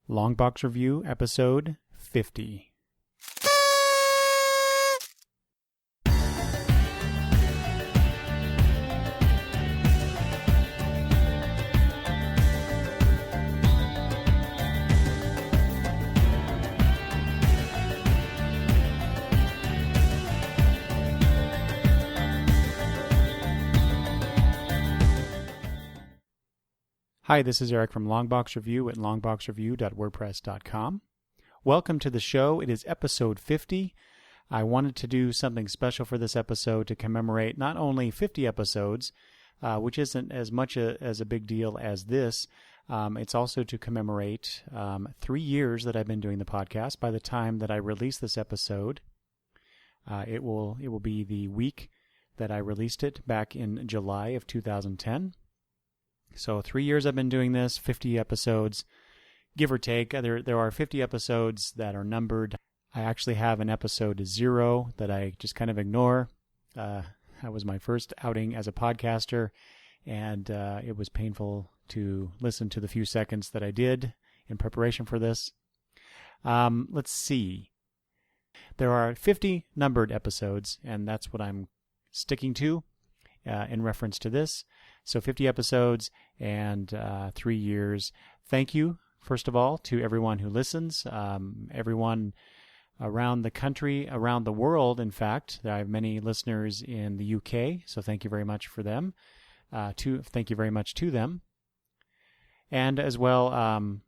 Longbox Review, episode 50. Hi, this is Eric from Longbox Review at longboxreview.wordpress.com. Welcome to the show. It is episode 50. I wanted to do something special for this episode to commemorate not only 50 episodes, which isn't as much as a big deal as this. It's also to commemorate 3 years that I've been doing the podcast. By the time that I release this episode, it will be the week that I released it back in July of 2010. So 3 years I've been doing this, 50 episodes, give or take. There are 50 episodes that are numbered. I actually have an episode 0 that I just kind of ignore. That was my first outing as a podcaster, and it was painful to listen to the few seconds that I did in preparation for this. Let's see. There are 50 numbered episodes, and that's what I'm sticking to in reference to this. So 50 episodes and 3 years. Thank you, first of all, to everyone who listens, everyone around the country, around the world, in fact. I have many listeners in the UK, so thank you very much for them. Thank you very much to them. And as well,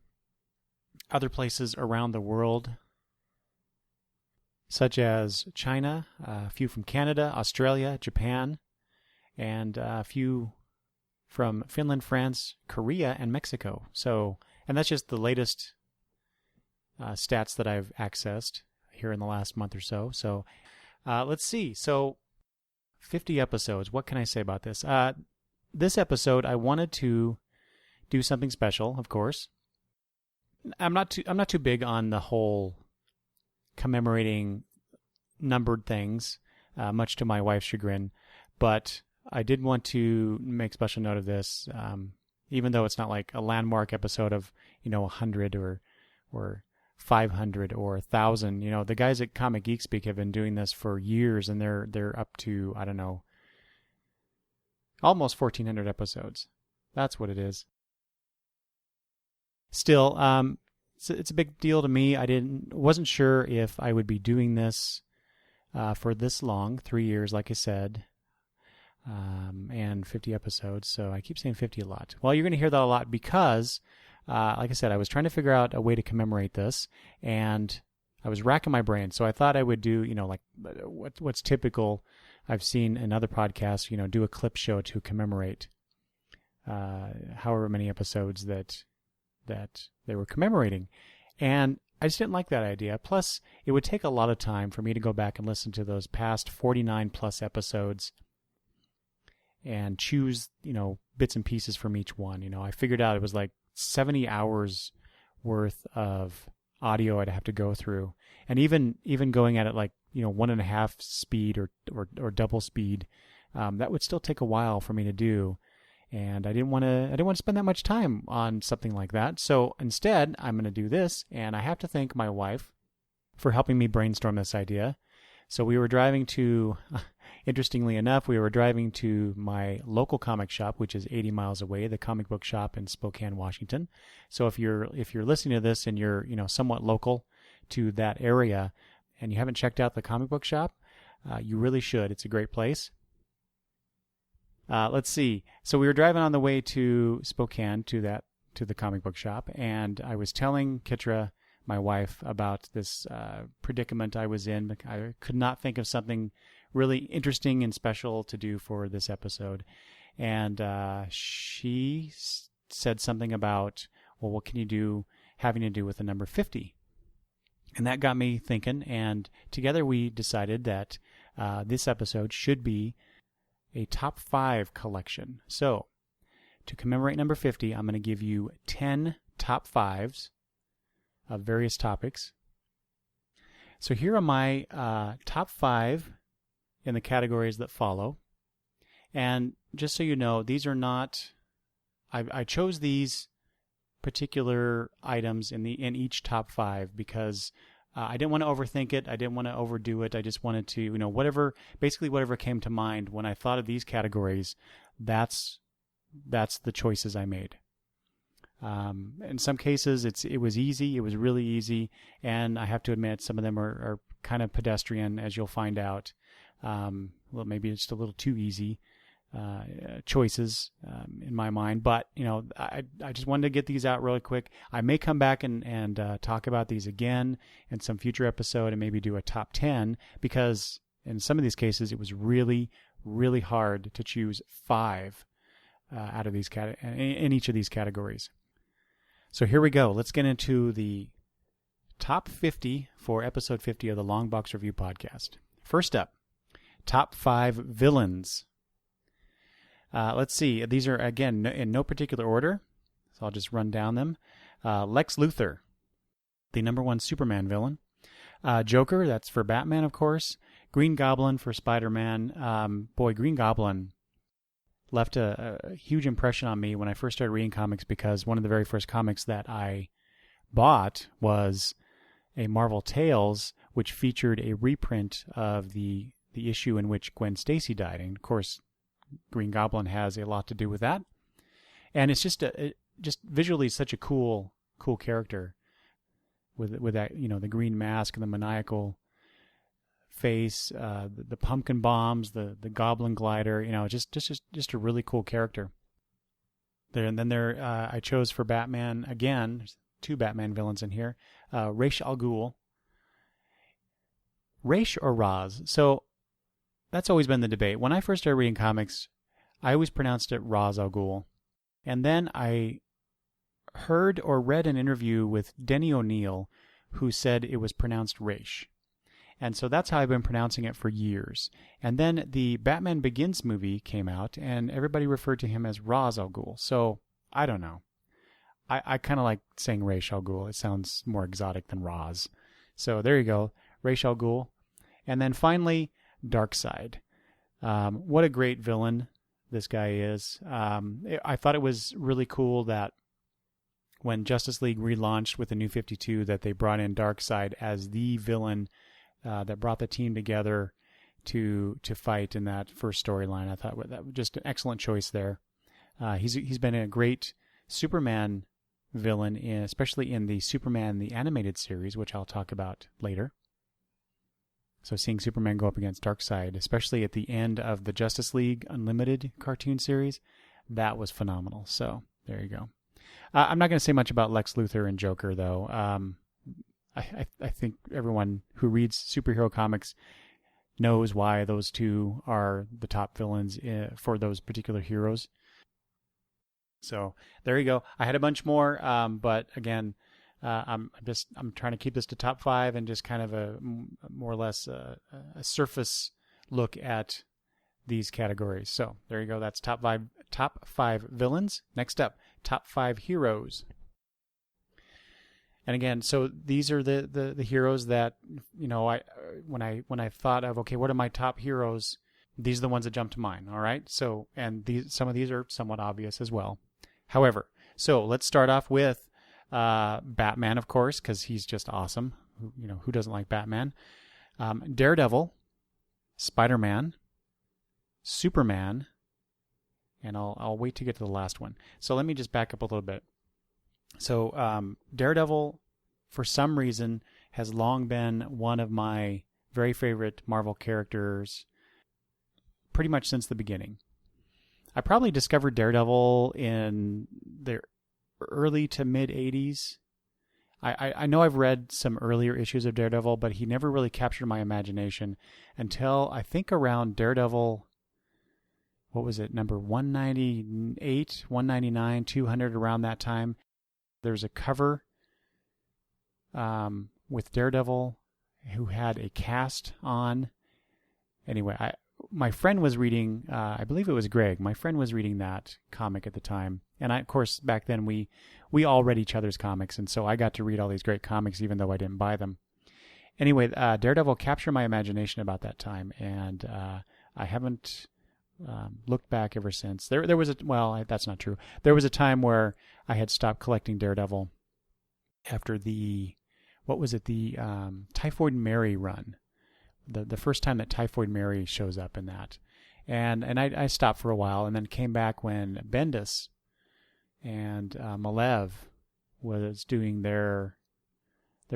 other places around the world, such as China, a few from Canada, Australia, Japan, and a few from Finland, France, Korea, and Mexico. And that's just the latest stats that I've accessed here in the last month or so. So let's see. So 50 episodes. What can I say about this? This episode, I wanted to do something special, of course. I'm not too big on the whole commemorating numbered things, much to my wife's chagrin, but I did want to make special note of this, even though it's not like a landmark episode of, 100 or 500 or 1,000. The guys at Comic Geek Speak have been doing this for years, and they're up to, I don't know, almost 1,400 episodes. That's what it is. Still, it's a big deal to me. Wasn't sure if I would be doing this for this long, 3 years, like I said. And 50 episodes, so I keep saying 50 a lot. Well, you're going to hear that a lot because, like I said, I was trying to figure out a way to commemorate this, and I was racking my brain. So I thought I would do, like what's typical. I've seen in other podcasts, do a clip show to commemorate however many episodes that they were commemorating, and I just didn't like that idea. Plus, it would take a lot of time for me to go back and listen to those past 49 plus episodes and choose, bits and pieces from each one. I figured out it was like 70 hours worth of audio I'd have to go through. And even going at it like, 1.5 speed or double speed, that would still take a while for me to do. And I didn't want to spend that much time on something like that. So instead, I'm going to do this, and I have to thank my wife for helping me brainstorm this idea. So we were driving to, interestingly enough, to my local comic shop, which is 80 miles away, the comic book shop in Spokane, Washington. So if you're listening to this and you're, somewhat local to that area and you haven't checked out the comic book shop, you really should. It's a great place. Let's see. So we were driving on the way to Spokane to the comic book shop, and I was telling Kitra, my wife, about this predicament I was in. I could not think of something really interesting and special to do for this episode. And she said something about, well, what can you do having to do with the number 50? And that got me thinking, and together we decided that this episode should be a top 5 collection. So to commemorate number 50, I'm going to give you 10 top 5s of various topics. So here are my top 5 in the categories that follow. And just so you know, these are not, I chose these particular items in each top 5 because I didn't want to overthink it. I didn't want to overdo it. I just wanted to, whatever came to mind when I thought of these categories, that's the choices I made. In some cases, it was easy. It was really easy, and I have to admit, some of them are kind of pedestrian, as you'll find out. Well, maybe it's just a little too easy choices in my mind, but I just wanted to get these out really quick. I may come back and talk about these again in some future episode and maybe do a top 10, because in some of these cases it was really, really hard to choose 5 out of these in each of these categories. So here we go. Let's get into the top 50 for episode 50 of the Long Box Review podcast. First up, top 5 villains. Let's see. These are, again, in no particular order, so I'll just run down them. Lex Luthor, the number 1 Superman villain. Joker, that's for Batman, of course. Green Goblin for Spider-Man. Green Goblin left a huge impression on me when I first started reading comics, because one of the very first comics that I bought was a Marvel Tales, which featured a reprint of the issue in which Gwen Stacy died. And, of course, Green Goblin has a lot to do with that, and it's just visually such a cool character with that the green mask and the maniacal face, the pumpkin bombs, the goblin glider, just a really cool character. I chose for Batman again. There's 2 Batman villains in here. Ra's al Ghul. Ra's or Raz? So that's always been the debate. When I first started reading comics, I always pronounced it Ra's al Ghul. And then I heard or read an interview with Denny O'Neil who said it was pronounced Ra's. And so that's how I've been pronouncing it for years. And then the Batman Begins movie came out, and everybody referred to him as Ra's al Ghul. So I don't know. I kind of like saying Ra's al Ghul. It sounds more exotic than Ra's. So there you go, Ra's al Ghul. And then finally, Darkseid. What a great villain this guy is. I thought it was really cool that when Justice League relaunched with the New 52, that they brought in Darkseid as the villain that brought the team together to fight in that first storyline. I thought that was just an excellent choice there. He's been a great Superman villain, especially in the Superman the Animated Series, which I'll talk about later. So seeing Superman go up against Darkseid, especially at the end of the Justice League Unlimited cartoon series, that was phenomenal. So there you go. I'm not going to say much about Lex Luthor and Joker, though. I think everyone who reads superhero comics knows why those 2 are the top villains for those particular heroes. So there you go. I had a bunch more, but again, I'm trying to keep this to top 5 and just kind of a more or less a surface look at these categories. So there you go. That's top 5 villains. Next up, top 5 heroes. And again, so these are the heroes that when I thought of, okay, what are my top heroes? These are the ones that jump to mind. All right. So some of these are somewhat obvious as well. However, so let's start off with Batman, of course, because he's just awesome. Who doesn't like Batman? Daredevil, Spider-Man, Superman, and I'll wait to get to the last one. So let me just back up a little bit. So Daredevil, for some reason, has long been one of my very favorite Marvel characters, pretty much since the beginning. I probably discovered Daredevil in the early to mid 80s. I know I've read some earlier issues of Daredevil, but he never really captured my imagination until I think around Daredevil, what was it, number 198, 199, 200, around that time. There's a cover with Daredevil who had a cast on. Anyway, my friend was reading, I believe it was Greg. My friend was reading that comic at the time. And of course, back then we all read each other's comics. And so I got to read all these great comics, even though I didn't buy them. Anyway, Daredevil captured my imagination about that time. And I haven't looked back ever since. There was that's not true. There was a time where I had stopped collecting Daredevil after the Typhoid Mary run. The first time that Typhoid Mary shows up in that. And I stopped for a while and then came back when Bendis and Malev was doing their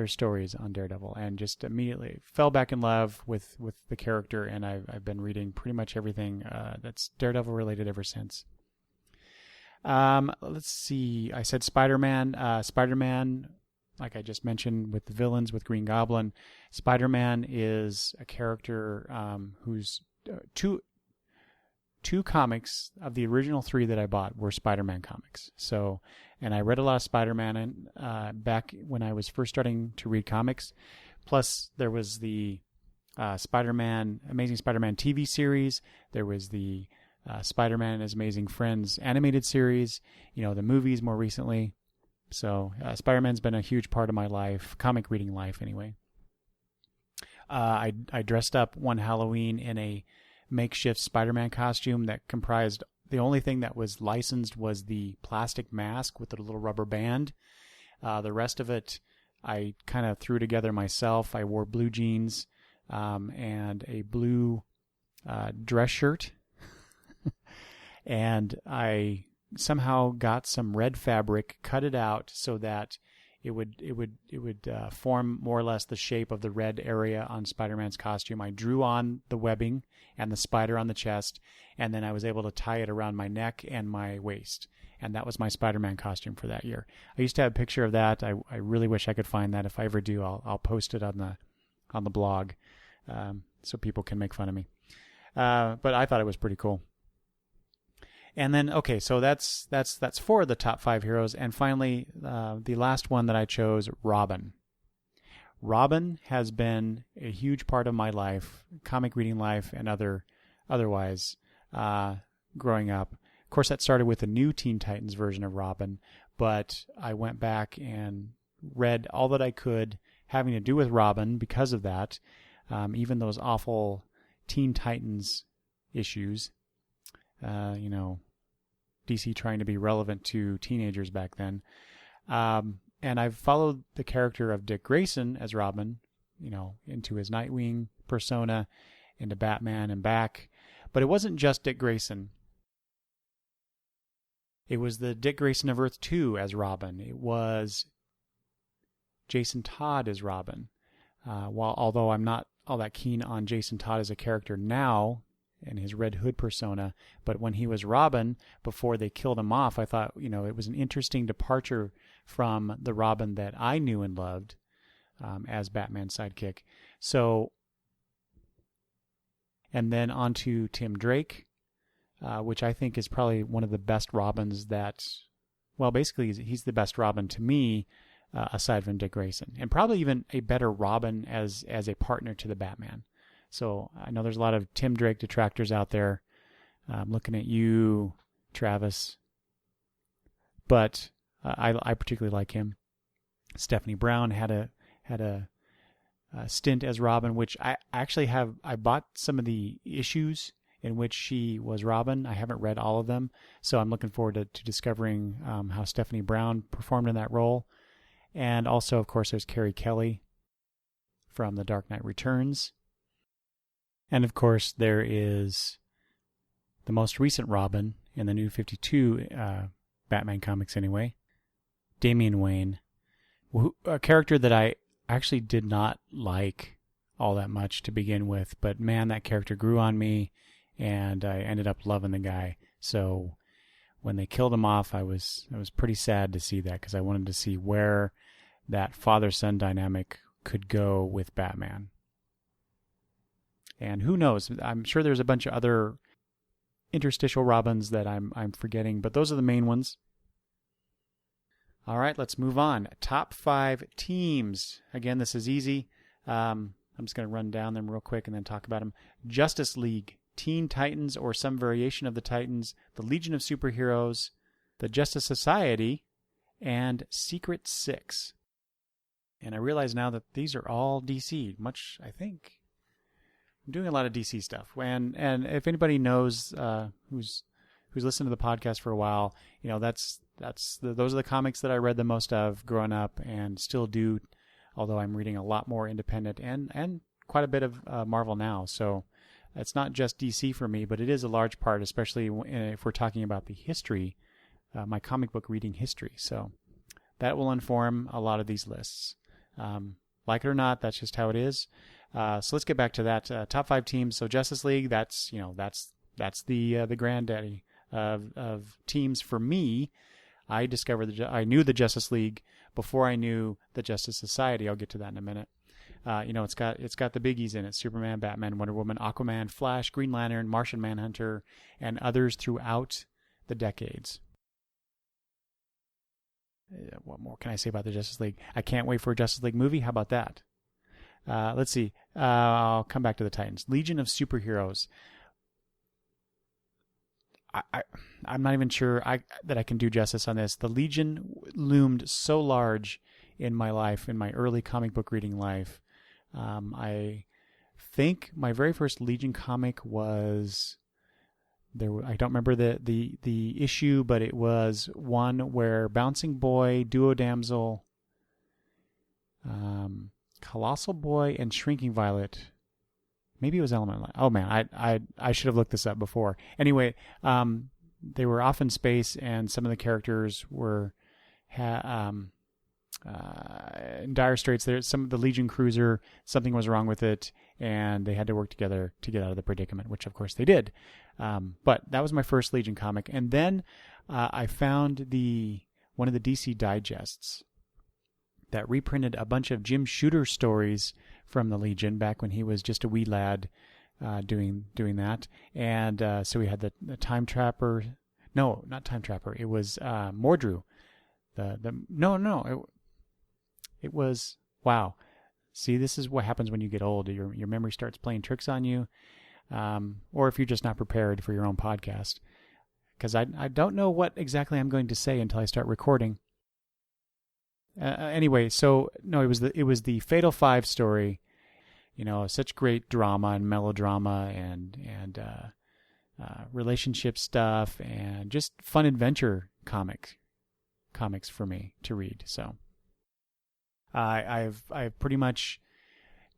stories on Daredevil, and just immediately fell back in love with the character, and I've been reading pretty much everything that's Daredevil related ever since. Let's see. I said Spider-Man. Spider-Man, like I just mentioned, with the villains, with Green Goblin. Spider-Man is a character who's two comics of the original 3 that I bought were Spider-Man comics. So, and I read a lot of Spider-Man back when I was first starting to read comics. Plus, there was the Amazing Spider-Man TV series. There was the Spider-Man and His Amazing Friends animated series. The movies more recently. So, Spider-Man's been a huge part of my life, comic reading life anyway. I dressed up one Halloween in a makeshift Spider-Man costume that comprised, the only thing that was licensed was the plastic mask with the little rubber band. The rest of it I kind of threw together myself. I wore blue jeans and a blue dress shirt. And I somehow got some red fabric, cut it out so that it would form more or less the shape of the red area on Spider-Man's costume. I drew on the webbing and the spider on the chest, and then I was able to tie it around my neck and my waist. And that was my Spider-Man costume for that year. I used to have a picture of that. I really wish I could find that. If I ever do, I'll post it on the blog so people can make fun of me. But I thought it was pretty cool. And then, okay, so that's 4 of the top 5 heroes. And finally, the last one that I chose, Robin. Robin has been a huge part of my life, comic reading life, and otherwise, growing up. Of course, that started with the new Teen Titans version of Robin, but I went back and read all that I could having to do with Robin because of that, even those awful Teen Titans issues. DC trying to be relevant to teenagers back then. And I've followed the character of Dick Grayson as Robin, into his Nightwing persona, into Batman and back. But it wasn't just Dick Grayson. It was the Dick Grayson of Earth 2 as Robin. It was Jason Todd as Robin. Although I'm not all that keen on Jason Todd as a character now, and his Red Hood persona, but when he was Robin, before they killed him off, I thought, it was an interesting departure from the Robin that I knew and loved as Batman's sidekick. So, and then on to Tim Drake, which I think is probably one of the best Robins basically he's the best Robin to me, aside from Dick Grayson, and probably even a better Robin as a partner to the Batman. So I know there's a lot of Tim Drake detractors out there. I'm looking at you, Travis. But I particularly like him. Stephanie Brown had a stint as Robin, which I actually have. I bought some of the issues in which she was Robin. I haven't read all of them, so I'm looking forward to discovering how Stephanie Brown performed in that role. And also, of course, there's Carrie Kelly from The Dark Knight Returns. And of course, there is the most recent Robin in the New 52 Batman comics anyway, Damian Wayne, a character that I actually did not like all that much to begin with, but man, that character grew on me, and I ended up loving the guy. So when they killed him off, I was pretty sad to see that, because I wanted to see where that father-son dynamic could go with Batman. And who knows? I'm sure there's a bunch of other interstitial Robins that I'm forgetting, but those are the main ones. All right, let's move on. Top 5 teams. Again, this is easy. I'm just going to run down them real quick and then talk about them. Justice League, Teen Titans or some variation of the Titans, the Legion of Superheroes, the Justice Society, and Secret Six. And I realize now that these are all DC, much, I think, I'm doing a lot of DC stuff. And if anybody knows who's listened to the podcast for a while, those are the comics that I read the most of growing up and still do, although I'm reading a lot more independent and quite a bit of Marvel now. So it's not just DC for me, but it is a large part, especially if we're talking about the history, my comic book reading history. So that will inform a lot of these lists. Like it or not, that's just how it is. So let's get back to that. Top 5 teams. So Justice League, that's the granddaddy of teams for me. I knew the Justice League before I knew the Justice Society. I'll get to that in a minute. It's got the biggies in it: Superman, Batman, Wonder Woman, Aquaman, Flash, Green Lantern, Martian Manhunter, and others throughout the decades. What more can I say about the Justice League? I can't wait for a Justice League movie. How about that? Let's see. I'll come back to the Titans. Legion of Superheroes. I'm not even sure that I can do justice on this. The Legion loomed so large in my life, in my early comic book reading life. I think my very first Legion comic was there. I don't remember the issue, but it was one where Bouncing Boy, Duo Damsel, Colossal Boy, and Shrinking Violet. Maybe it was Element. Oh man, I should have looked this up before. Anyway, they were off in space, and some of the characters were in dire straits. There, some of the Legion cruiser, something was wrong with it, and they had to work together to get out of the predicament, which of course they did. But that was my first Legion comic, and then I found one of the DC digests that reprinted a bunch of Jim Shooter stories from the Legion back when he was just a wee lad doing that. And so we had the Time Trapper. No, not Time Trapper. It was Mordru. It was, wow. See, this is what happens when you get old. Your memory starts playing tricks on you. Or if you're just not prepared for your own podcast. Because I don't know what exactly I'm going to say until I start recording. Anyway, so no, it was the Fatal Five story. Such great drama and melodrama and relationship stuff and just fun adventure comics for me to read. So I've pretty much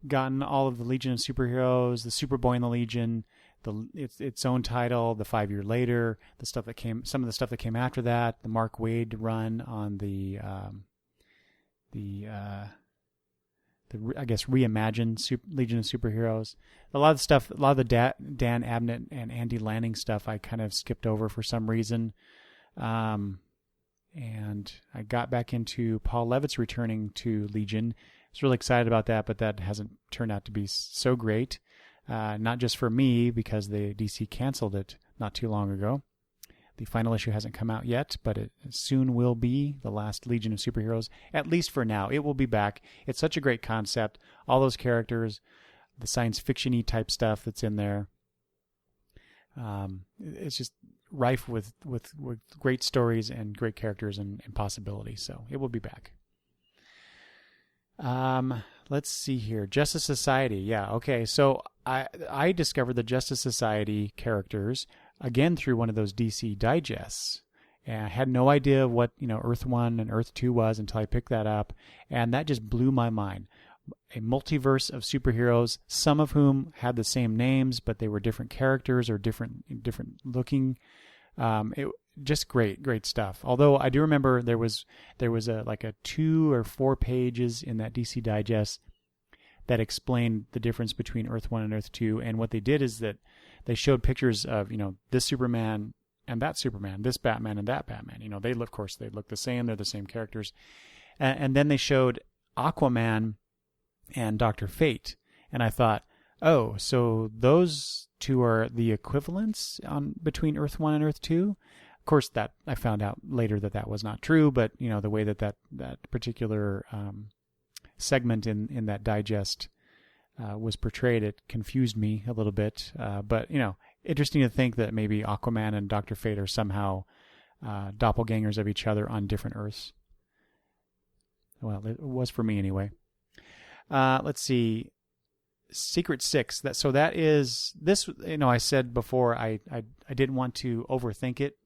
gotten all of the Legion of Superheroes, the Superboy and the Legion, its own title, the 5 Year Later, some of the stuff that came after that, the Mark Waid run on the I guess reimagined Legion of Superheroes. A lot of the Dan Abnett and Andy Lanning stuff I kind of skipped over for some reason. And I got back into Paul Levitt's returning to Legion. I was really excited about that, but that hasn't turned out to be so great. Not just for me, because the DC canceled it not too long ago. The final issue hasn't come out yet, but it soon will be, the last Legion of Superheroes, at least for now. It will be back. It's such a great concept. All those characters, the science fiction-y type stuff that's in there. It's just rife with great stories and great characters and possibilities. So it will be back. Let's see here. Justice Society. Yeah, okay. So I discovered the Justice Society characters again through one of those DC digests. And I had no idea what, Earth 1 and Earth 2 was until I picked that up. And that just blew my mind. A multiverse of superheroes, some of whom had the same names, but they were different characters or different looking. Just great stuff. Although I do remember there was a 2 or 4 pages in that DC digest that explained the difference between Earth 1 and Earth 2. And what they did is that they showed pictures of, this Superman and that Superman, this Batman and that Batman. They look the same. They're the same characters. And then they showed Aquaman and Dr. Fate. And I thought, oh, so those two are the equivalents between Earth 1 and Earth 2? Of course, that I found out later that was not true, but, the way that particular segment in that digest was portrayed, it confused me a little bit. But, interesting to think that maybe Aquaman and Dr. Fate are somehow doppelgangers of each other on different Earths. Well, it was for me anyway. Let's see. Secret Six. That is this. I said before I didn't want to overthink it.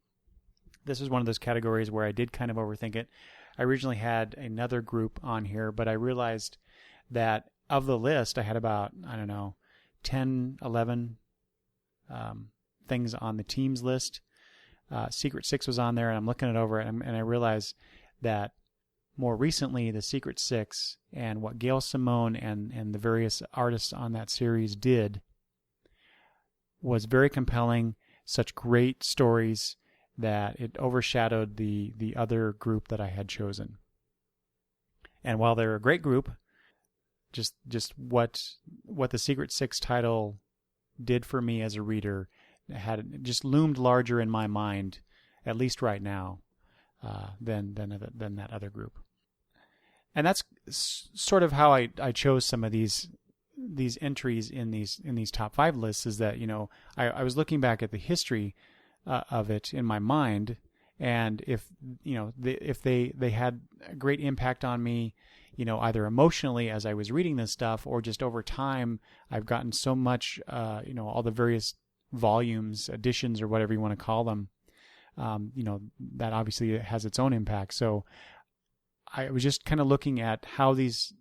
This is one of those categories where I did kind of overthink it. I originally had another group on here, but I realized that of the list, I had about, 10, 11 things on the teams list. Secret Six was on there, and I'm looking it over, and I realized that more recently, the Secret Six and what Gail Simone and the various artists on that series did was very compelling, such great stories that it overshadowed the other group that I had chosen. And while they're a great group, just what the Secret Six title did for me as a reader had just loomed larger in my mind, at least right now, than that other group. And that's sort of how I chose some of these entries in these top 5 lists. Is that I was looking back at the history of it in my mind, and if they had a great impact on me, either emotionally as I was reading this stuff, or just over time, I've gotten so much, all the various volumes, editions, or whatever you want to call them, that obviously has its own impact. So I was just kind of looking at how these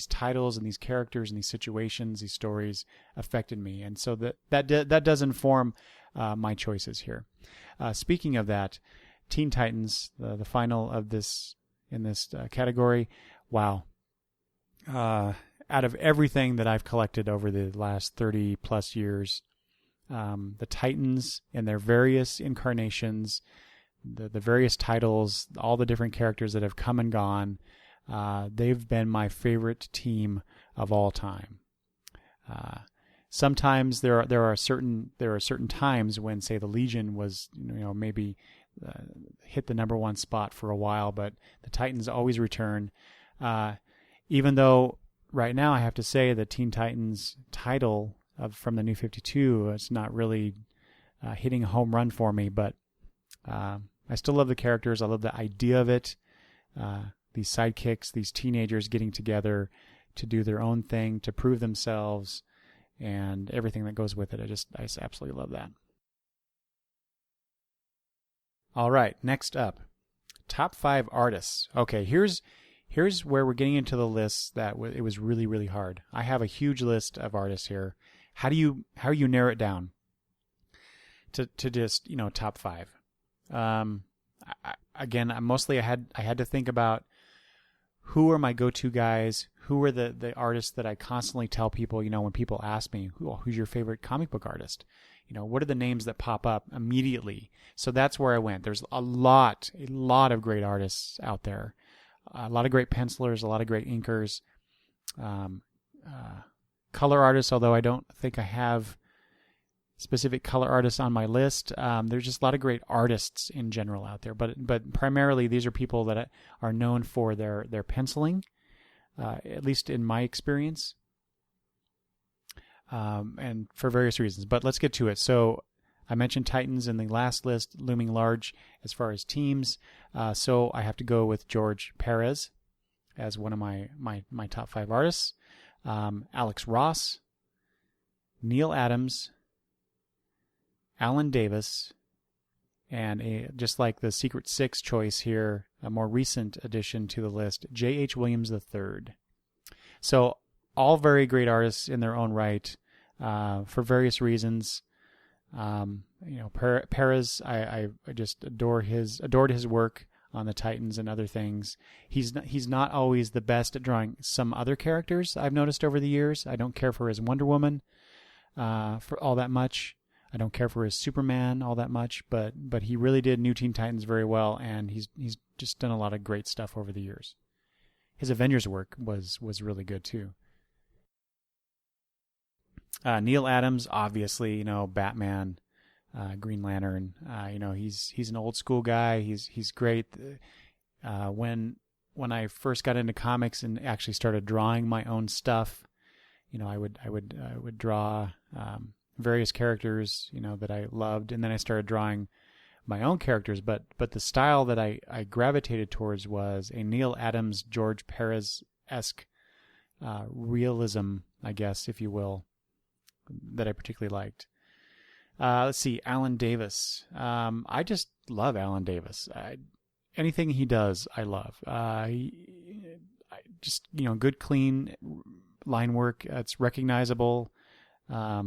titles and these characters and these situations, these stories affected me, and so that does inform my choices here. Speaking of that, Teen Titans, the final of this in this category. Wow. Out of everything that I've collected over the last 30 plus years, the Titans and their various incarnations, the various titles, all the different characters that have come and gone, they've been my favorite team of all time. Sometimes there are certain times when, say, the Legion was maybe hit the number 1 spot for a while, but the Titans always return. Even though right now I have to say the Teen Titans title from the New 52, it's not really hitting a home run for me, but I still love the characters. I love the idea of it. These sidekicks, these teenagers getting together to do their own thing, to prove themselves, and everything that goes with it. I just absolutely love that. All right, next up, top 5 artists. Okay, here's where we're getting into the list that it was really, really hard. I have a huge list of artists here. How do you narrow it down to just top 5? Again, mostly I had to think about who are my go-to guys, who are the artists that I constantly tell people, when people ask me, who's your favorite comic book artist? What are the names that pop up immediately? So that's where I went. There's a lot of great artists out there, a lot of great pencilers, a lot of great inkers, color artists, although I don't think I have specific color artists on my list. There's just a lot of great artists in general out there, but primarily these are people that are known for their penciling, at least in my experience, and for various reasons. But let's get to it. So I mentioned Titans in the last list, looming large as far as teams. So I have to go with George Perez as one of my top 5 artists. Alex Ross, Neil Adams, Alan Davis, and just like the Secret Six choice here, a more recent addition to the list, J.H. Williams III. So all very great artists in their own right, for various reasons. Perez, I just adored his work on the Titans and other things. He's not always the best at drawing some other characters I've noticed over the years. I don't care for his Wonder Woman for all that much. I don't care for his Superman all that much, but he really did New Teen Titans very well, and he's just done a lot of great stuff over the years. His Avengers work was really good too. Neil Adams, obviously, Batman, Green Lantern. He's an old school guy. He's great. When I first got into comics and actually started drawing my own stuff, I would draw various characters, that I loved, and then I started drawing my own characters. But the style that I gravitated towards was a Neil Adams, George Perez-esque realism, I guess, if you will, that I particularly liked. Let's see, Alan Davis. I just love Alan Davis. Anything he does, I love. Just, good, clean line work. It's recognizable. I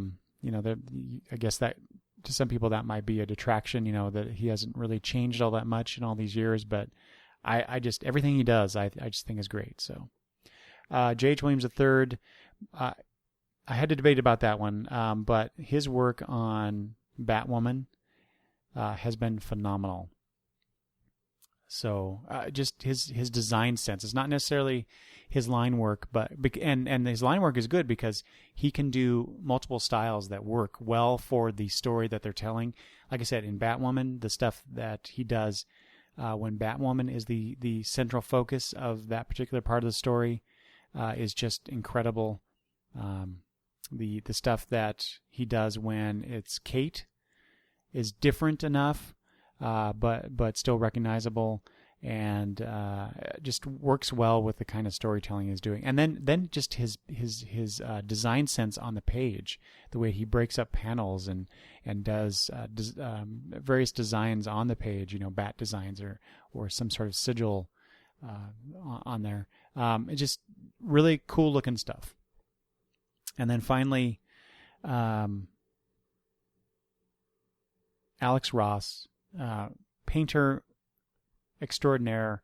guess that to some people that might be a detraction, that he hasn't really changed all that much in all these years, but I just, everything he does, I just think is great. So, J.H. Williams III, I had to debate about that one, but his work on Batwoman has been phenomenal. So just his design sense. It's not necessarily his line work, but and his line work is good because he can do multiple styles that work well for the story that they're telling. Like I said, in Batwoman, the stuff that he does when Batwoman is the central focus of that particular part of the story is just incredible. The stuff that he does when it's Kate is different enough, but still recognizable, and just works well with the kind of storytelling he's doing. And then just his design sense on the page, the way he breaks up panels and does various designs on the page, bat designs or some sort of sigil on there. It's just really cool looking stuff. And then finally, Alex Ross, painter extraordinaire.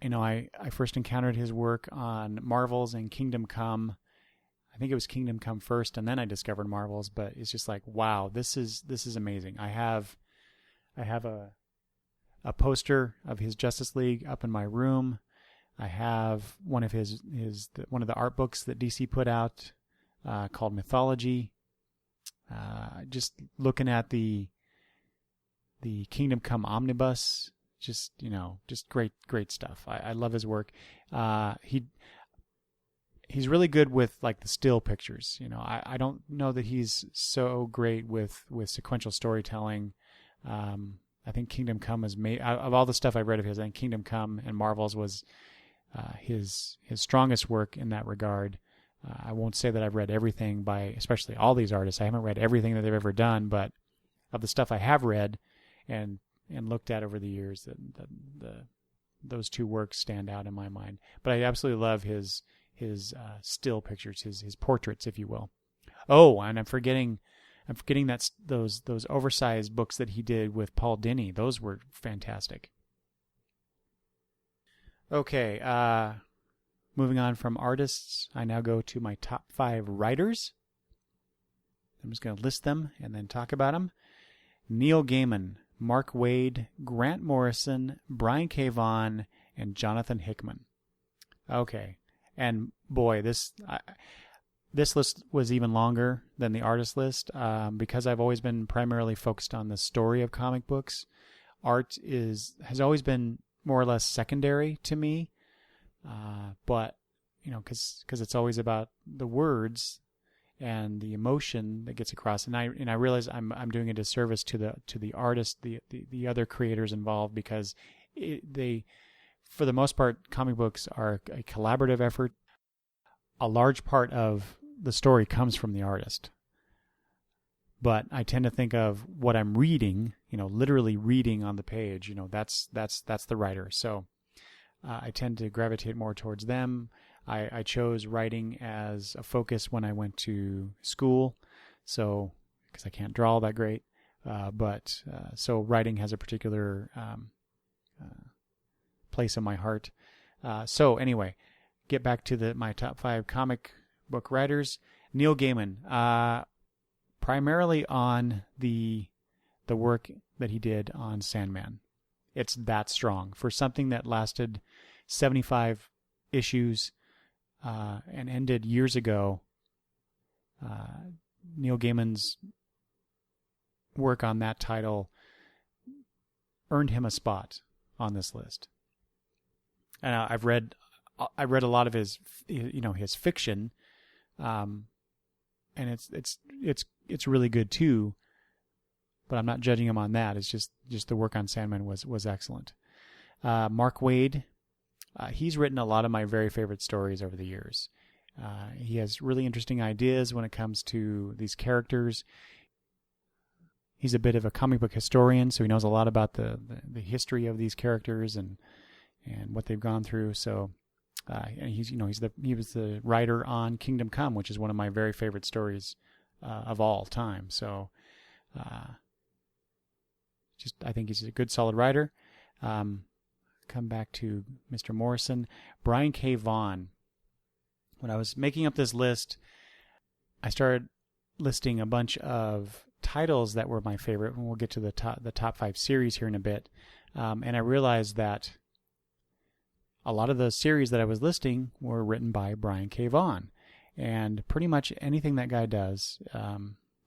I first encountered his work on Marvels and Kingdom Come. I think it was Kingdom Come first, and then I discovered Marvels. But it's just like, wow, this is amazing. I have a poster of his Justice League up in my room. I have one of one of the art books that DC put out called Mythology. Just looking at the Kingdom Come omnibus, just great stuff. I love his work. He's really good with like the still pictures. I don't know that he's so great with sequential storytelling. I think Kingdom Come is made of all the stuff I've read of his. I think Kingdom Come and Marvels was his strongest work in that regard. I won't say that I've read everything by, especially all these artists. I haven't read everything that they've ever done, but of the stuff I have read and looked at over the years, those two works stand out in my mind. But I absolutely love his still pictures, his portraits, if you will. Oh, and I'm forgetting that those oversized books that he did with Paul Dini. Those were fantastic. Okay, moving on from artists, I now go to my top 5 writers. I'm just going to list them and then talk about them. Neil Gaiman, Mark Waid, Grant Morrison, Brian K. Vaughan, and Jonathan Hickman. Okay, and boy, this list was even longer than the artist list because I've always been primarily focused on the story of comic books. Art has always been more or less secondary to me, but because it's always about the words and the emotion that gets across, and I realize I'm doing a disservice to the artist, the other creators involved, because they, for the most part, comic books are a collaborative effort. A large part of the story comes from the artist, but I tend to think of what I'm reading, literally reading on the page. That's the writer. So I tend to gravitate more towards them. I chose writing as a focus when I went to school, so because I can't draw all that great, but so writing has a particular place in my heart. So anyway, get back to my top 5 comic book writers. Neil Gaiman, primarily on the work that he did on Sandman. It's that strong for something that lasted 75 issues and ended years ago. Neil Gaiman's work on that title earned him a spot on this list. And I read a lot of his fiction, and it's really good too. But I'm not judging him on that. It's just the work on Sandman was excellent. Mark Waid, he's written a lot of my very favorite stories over the years. He has really interesting ideas when it comes to these characters. He's a bit of a comic book historian, so he knows a lot about the history of these characters and what they've gone through. So and he was the writer on Kingdom Come, which is one of my very favorite stories of all time. So I think he's a good, solid writer. Come back to Mr. Morrison. Brian K. Vaughan. When I was making up this list, I started listing a bunch of titles that were my favorite, and we'll get to the top 5 series here in a bit. And I realized that a lot of the series that I was listing were written by Brian K. Vaughan. And pretty much anything that guy does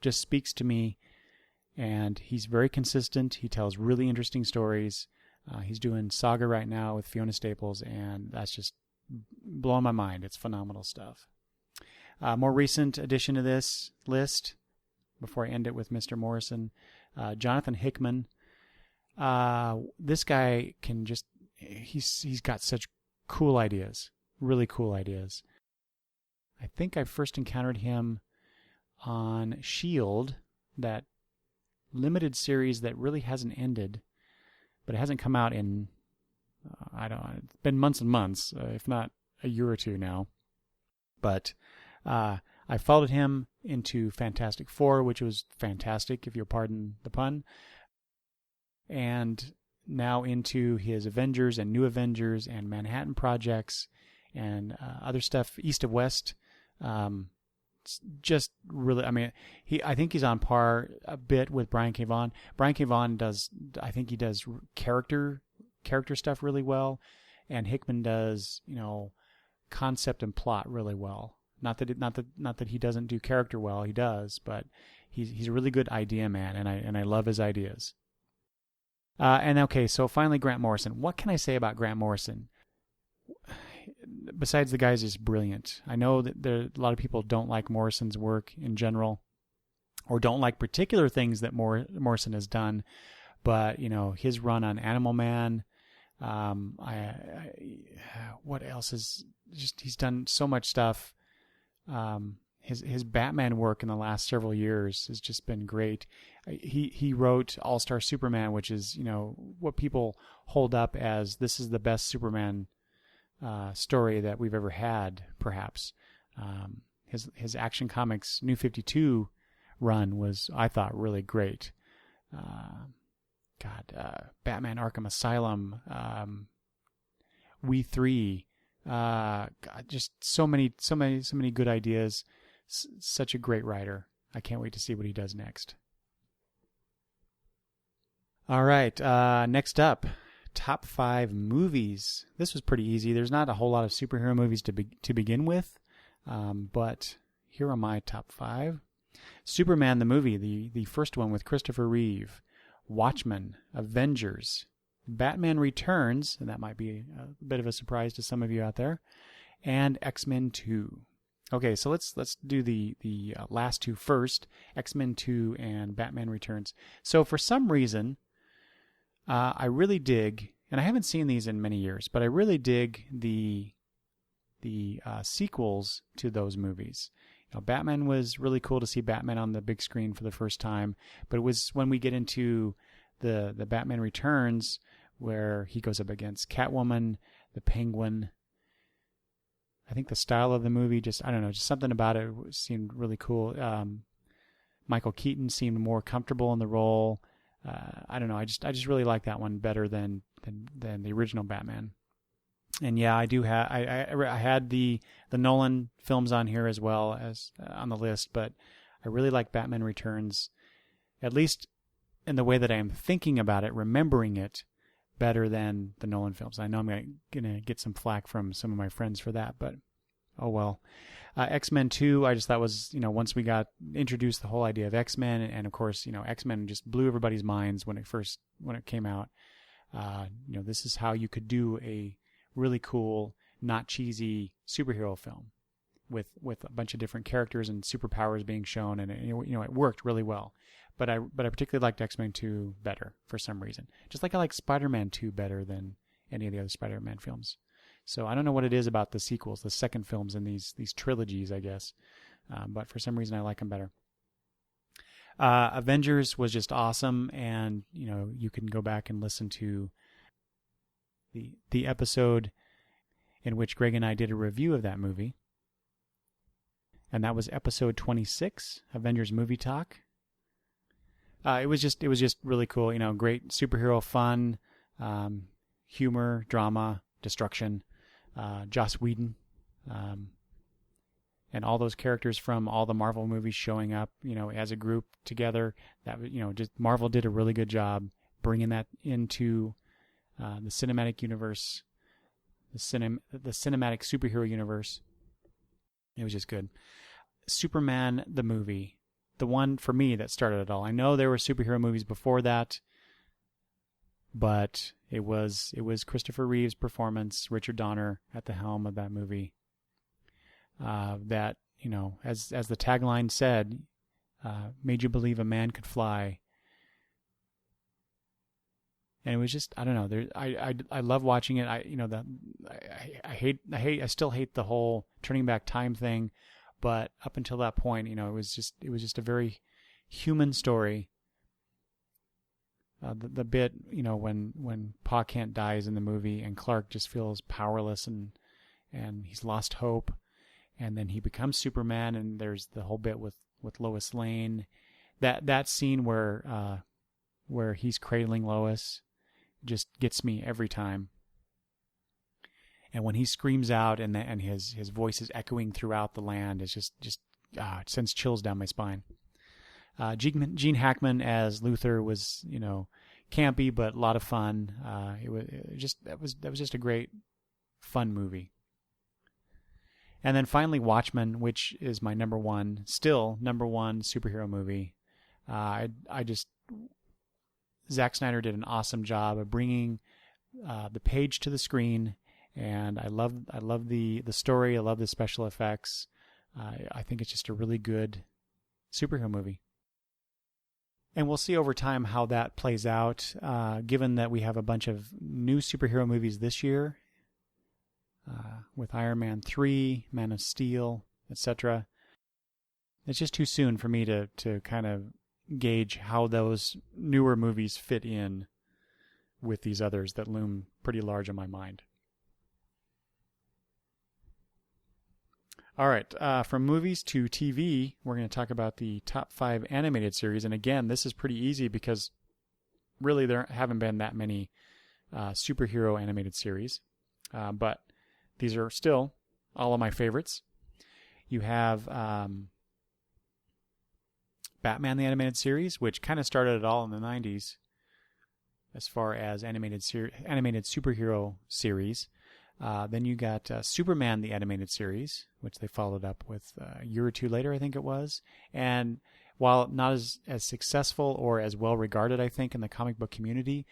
just speaks to me. And he's very consistent. He tells really interesting stories. He's doing Saga right now with Fiona Staples, and that's just blowing my mind. It's phenomenal stuff. More recent addition to this list, before I end it with Mr. Morrison, Jonathan Hickman. This guy can just, he's got such cool ideas, really cool ideas. I think I first encountered him on S.H.I.E.L.D., that limited series that really hasn't ended, but it hasn't come out in, it's been months and months, if not a year or two now. But I followed him into Fantastic Four, which was fantastic, if you'll pardon the pun, and now into his Avengers and New Avengers and Manhattan Projects and other stuff, East of West. Just really, I think he's on par a bit with Brian K. Vaughan. Brian K. Vaughan does character stuff really well, and Hickman does, concept and plot really well. Not that he doesn't do character well, he does, but he's a really good idea man, and I love his ideas. And okay, so finally Grant Morrison. What can I say about Grant Morrison? Besides the guy's just brilliant. I know that a lot of people don't like Morrison's work in general, or don't like particular things that Morrison has done, but his run on Animal Man. What else is just, he's done so much stuff. His Batman work in the last several years has just been great. He wrote All-Star Superman, which is what people hold up as this is the best Superman story that we've ever had, perhaps. His Action Comics New 52 run was, I thought, really great. Batman Arkham Asylum, We Three, just so many good ideas. Such a great writer. I can't wait to see what he does next. All right, next up, top 5 movies. This was pretty easy. There's not a whole lot of superhero movies to begin with, but here are my top 5. Superman the movie, the first one with Christopher Reeve. Watchmen, Avengers, Batman Returns, and that might be a bit of a surprise to some of you out there, and X-Men 2. Okay, so let's do the last two first, X-Men 2 and Batman Returns. So for some reason, I really dig, and I haven't seen these in many years, but I really dig the sequels to those movies. Batman was really cool to see Batman on the big screen for the first time, but it was when we get into the Batman Returns where he goes up against Catwoman, the Penguin. I think the style of the movie, just something about it seemed really cool. Michael Keaton seemed more comfortable in the role. I just really like that one better than the original Batman. And yeah, I do have. I had the Nolan films on here as well as on the list, but I really like Batman Returns, at least in the way that I am thinking about it, remembering it better than the Nolan films. I know I'm gonna get some flack from some of my friends for that, but oh well. X-Men 2, I just thought was, once we got introduced the whole idea of X-Men, and of course, X-Men just blew everybody's minds when it came out. This is how you could do a really cool, not cheesy superhero film with a bunch of different characters and superpowers being shown, and it worked really well. But I particularly liked X-Men 2 better for some reason. Just like I like Spider-Man 2 better than any of the other Spider-Man films. So I don't know what it is about the sequels, the second films in these trilogies, I guess. But for some reason I like them better. Avengers was just awesome, and you can go back and listen to the episode in which Greg and I did a review of that movie. And that was episode 26, Avengers Movie Talk. It was just really cool, great superhero fun, humor, drama, destruction, Joss Whedon, and all those characters from all the Marvel movies showing up, as a group together. That just Marvel did a really good job bringing that into the cinematic universe, the cinematic superhero universe. It was just good. Superman the movie, the one for me that started it all. I know there were superhero movies before that, but it was Christopher Reeve's performance, Richard Donner at the helm of that movie. That as the tagline said, made you believe a man could fly. And it was just, I don't know. I love watching it. I still hate the whole turning back time thing, but up until that point, it was just a very human story. The bit, when Pa Kent dies in the movie and Clark just feels powerless and he's lost hope, and then he becomes Superman, and there's the whole bit with Lois Lane, that scene where he's cradling Lois just gets me every time. And when he screams out and his voice is echoing throughout the land, it's just it sends chills down my spine. Gene Hackman as Luthor was, campy but a lot of fun. That was just a great, fun movie. And then finally Watchmen, which is my number one superhero movie. Zack Snyder did an awesome job of bringing the page to the screen, and I love the story. I love the special effects. I think it's just a really good superhero movie. And we'll see over time how that plays out, given that we have a bunch of new superhero movies this year, with Iron Man 3, Man of Steel, etc. It's just too soon for me to kind of gauge how those newer movies fit in with these others that loom pretty large in my mind. All right, from movies to TV, we're going to talk about the top 5 animated series. And again, this is pretty easy because really there haven't been that many superhero animated series. But these are still all of my favorites. You have Batman the Animated Series, which kind of started it all in the 90s as far as animated superhero series. Then you got Superman the Animated Series, which they followed up with a year or two later, I think it was. And while not as successful or as well regarded, I think, in the comic book community,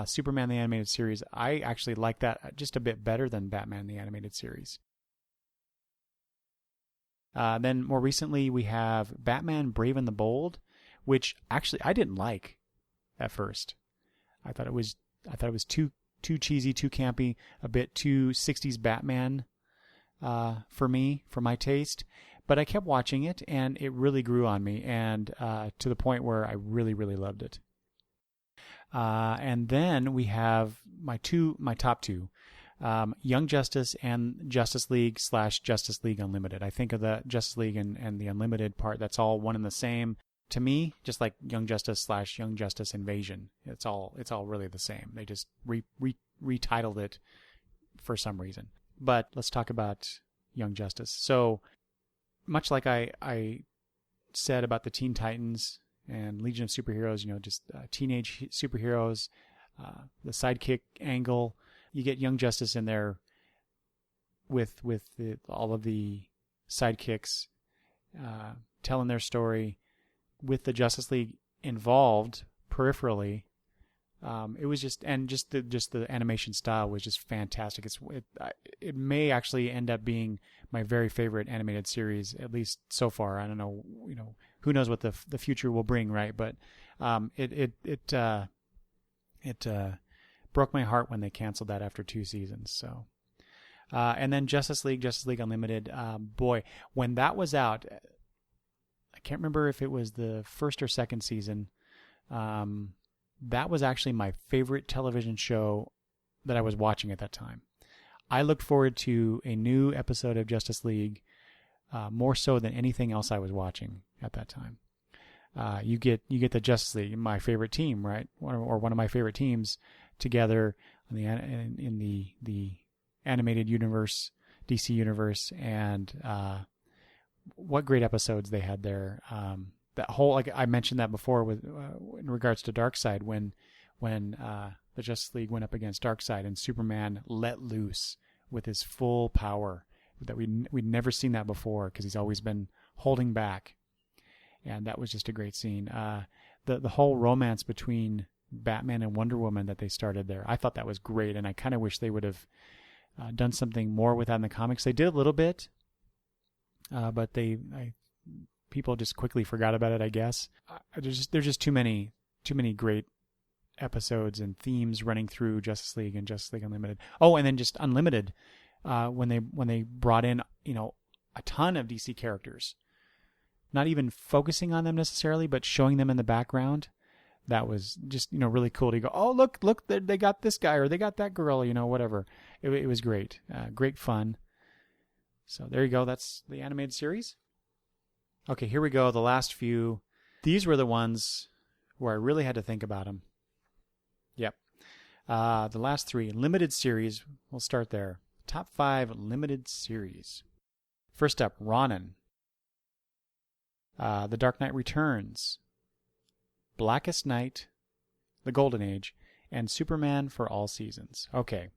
Superman the Animated Series, I actually like that just a bit better than Batman the Animated Series. Then more recently we have Batman Brave and the Bold, which actually I didn't like at first. I thought it was too cheesy, too campy, a bit too 60s Batman for my taste. But I kept watching it, and it really grew on me, and to the point where I really, really loved it. And then we have my top two. Young Justice and Justice League / Justice League Unlimited. I think of the Justice League and the Unlimited part, that's all one and the same to me, just like Young Justice / Young Justice Invasion. It's all really the same. They just retitled it for some reason. But let's talk about Young Justice. So much like I said about the Teen Titans and Legion of Superheroes, just teenage superheroes, the sidekick angle. You get Young Justice in there with all of the sidekicks telling their story with the Justice League involved peripherally. It was just the animation style was just fantastic. It may actually end up being my very favorite animated series, at least so far. I don't know, who knows what the future will bring, right? But it broke my heart when they canceled that after 2 seasons. So And then Justice League Unlimited. Boy, when that was out, I can't remember if it was the first or second season. That was actually my favorite television show that I was watching at that time. I looked forward to a new episode of Justice League more so than anything else I was watching at that time. You get the Justice League, my favorite team, right, or one of my favorite teams, together in the animated universe, DC universe, and what great episodes they had there. That whole, like I mentioned that before with in regards to Darkseid, when the Justice League went up against Darkseid and Superman let loose with his full power, that we'd never seen that before because he's always been holding back, and that was just a great scene. The whole romance between Batman and Wonder Woman that they started there, I thought that was great, and I kind of wish they would have done something more with that in the comics. They did a little bit, but people just quickly forgot about it, I guess. There's just too many great episodes and themes running through Justice League and Justice League Unlimited. Oh, and then just Unlimited, when they brought in, a ton of DC characters, not even focusing on them necessarily, but showing them in the background. That was just, really cool to go, oh, look, they got this guy or they got that girl, whatever. It was great. Great fun. So there you go. That's the animated series. Okay, here we go. The last few. These were the ones where I really had to think about them. Yep. The last three. Limited series. We'll start there. Top 5 limited series. First up, Ronin. The Dark Knight Returns. Blackest Night, The Golden Age, and Superman for All Seasons. Okay.